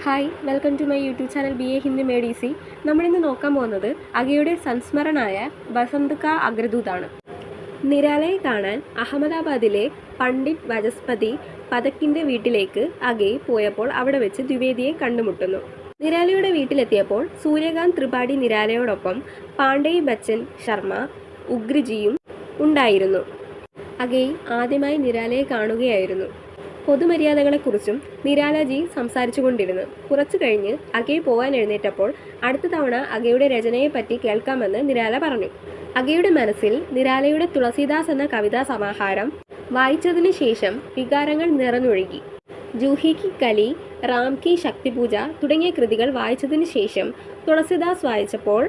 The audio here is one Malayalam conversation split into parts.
Hi, welcome to my YouTube channel BA Hindi made easy. നമ്മളിന്ന് നോക്കാൻ പോകുന്നത് അഗയുടെ സംസ്മരണായ ബസന്ത് കാ അഗ്രദൂത് ആണ്. നിരാലയെ കാണാൻ അഹമ്മദാബാദിലെ പണ്ഡിറ്റ് വചസ്പതി പഥക്കിൻ്റെ വീട്ടിലേക്ക് അഗയ് പോയപ്പോൾ അവിടെ വെച്ച് ദ്വിവേദിയെ കണ്ടുമുട്ടുന്നു. നിരാലയുടെ വീട്ടിലെത്തിയപ്പോൾ സൂര്യകാന്ത് ത്രിപാഠി നിരാലയോടൊപ്പം പാണ്ഡേയ് ബച്ചൻ ശർമ്മ ഉഗ്രിജിയും ഉണ്ടായിരുന്നു. അഗയ് ആദ്യമായി നിരാലയെ കാണുകയായിരുന്നു. പൊതുമര്യാദകളെക്കുറിച്ചും നിരാലജി സംസാരിച്ചു കൊണ്ടിരുന്നു. കുറച്ചു കഴിഞ്ഞ് അഗയ് പോകാൻ എഴുന്നേറ്റപ്പോൾ അടുത്ത തവണ അഗയുടെ രചനയെപ്പറ്റി കേൾക്കാമെന്ന് നിരാല പറഞ്ഞു. അഗയുടെ മനസ്സിൽ നിരാലയുടെ തുളസീദാസ് എന്ന കവിതാ സമാഹാരം വായിച്ചതിന് ശേഷം വികാരങ്ങൾ നിറഞ്ഞൊഴുകി. ജൂഹി കി കലി, റാം കി ശക്തിപൂജ തുടങ്ങിയ കൃതികൾ വായിച്ചതിന് ശേഷം തുളസീദാസ് വായിച്ചപ്പോൾ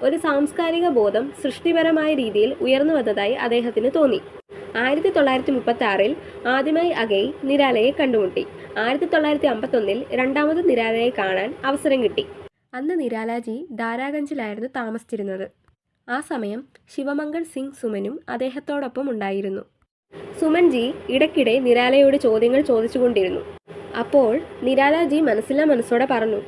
ഒരു സാംസ്കാരിക ബോധം സൃഷ്ടിപരമായ രീതിയിൽ ഉയർന്നു വന്നതായി അദ്ദേഹത്തിന് തോന്നി. 1936 ആദ്യമായി അഗയ് നിരാലയെ കണ്ടുമുട്ടി. 1951 രണ്ടാമത് നിരാലയെ കാണാൻ അവസരം കിട്ടി. അന്ന് നിരാലാജി ദാരാഗഞ്ചിലായിരുന്നു താമസിച്ചിരുന്നത്. ആ സമയം ശിവമംഗൾ സിംഗ് സുമനും അദ്ദേഹത്തോടൊപ്പം ഉണ്ടായിരുന്നു. സുമൻജി ഇടയ്ക്കിടെ നിരാലയോട് ചോദ്യങ്ങൾ ചോദിച്ചുകൊണ്ടിരുന്നു. അപ്പോൾ നിരാലാജി മനസ്സോടെ പറഞ്ഞു,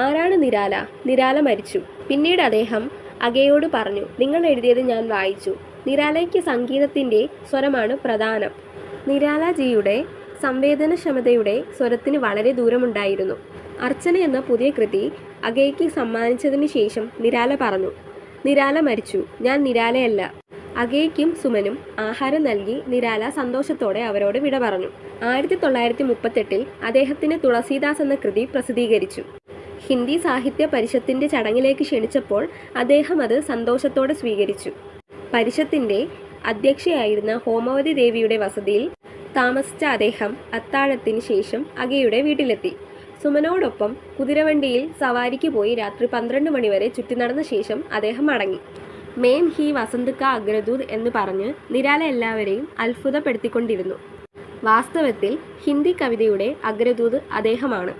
ആരാണ് നിരാല? നിരാല മരിച്ചു. പിന്നീട് അദ്ദേഹം അഗയോട് പറഞ്ഞു, നിങ്ങൾ എഴുതിയത് ഞാൻ വായിച്ചു. നിരാലയ്ക്ക് സംഗീതത്തിൻ്റെ സ്വരമാണ് പ്രധാനം. നിരാലാജിയുടെ സംവേദനക്ഷമതയുടെ സ്വരത്തിന് വളരെ ദൂരമുണ്ടായിരുന്നു. അർച്ചന എന്ന പുതിയ കൃതി അഗയ്ക്ക് സമ്മാനിച്ചതിന് ശേഷം നിരാല പറഞ്ഞു, നിരാല മരിച്ചു, ഞാൻ നിരാലയല്ല. അഗയ്ക്കും സുമനും ആഹാരം നൽകി നിരാല സന്തോഷത്തോടെ അവരോട് വിട പറഞ്ഞു. 1938 അദ്ദേഹത്തിന് തുളസീദാസ് എന്ന കൃതി പ്രസിദ്ധീകരിച്ചു. ഹിന്ദി സാഹിത്യ പരിഷത്തിൻ്റെ ചടങ്ങിലേക്ക് ക്ഷണിച്ചപ്പോൾ അദ്ദേഹം അത് സന്തോഷത്തോടെ സ്വീകരിച്ചു. പരിഷത്തിൻ്റെ അധ്യക്ഷയായിരുന്ന ഹോമവതി ദേവിയുടെ വസതിയിൽ താമസിച്ച അദ്ദേഹം അത്താഴത്തിന് ശേഷം അഗയുടെ വീട്ടിലെത്തി. സുമനോടൊപ്പം കുതിരവണ്ടിയിൽ സവാരിക്ക് പോയി രാത്രി 12 മണിവരെ ചുറ്റി നടന്ന ശേഷം അദ്ദേഹം മടങ്ങി. മേം ഹി വസന്ത് കാ അഗ്രദൂത് എന്ന് പറഞ്ഞ് നിരാല എല്ലാവരെയും അത്ഭുതപ്പെടുത്തിക്കൊണ്ടിരുന്നു. വാസ്തവത്തിൽ ഹിന്ദി കവിതയുടെ അഗ്രദൂത് അദ്ദേഹമാണ്.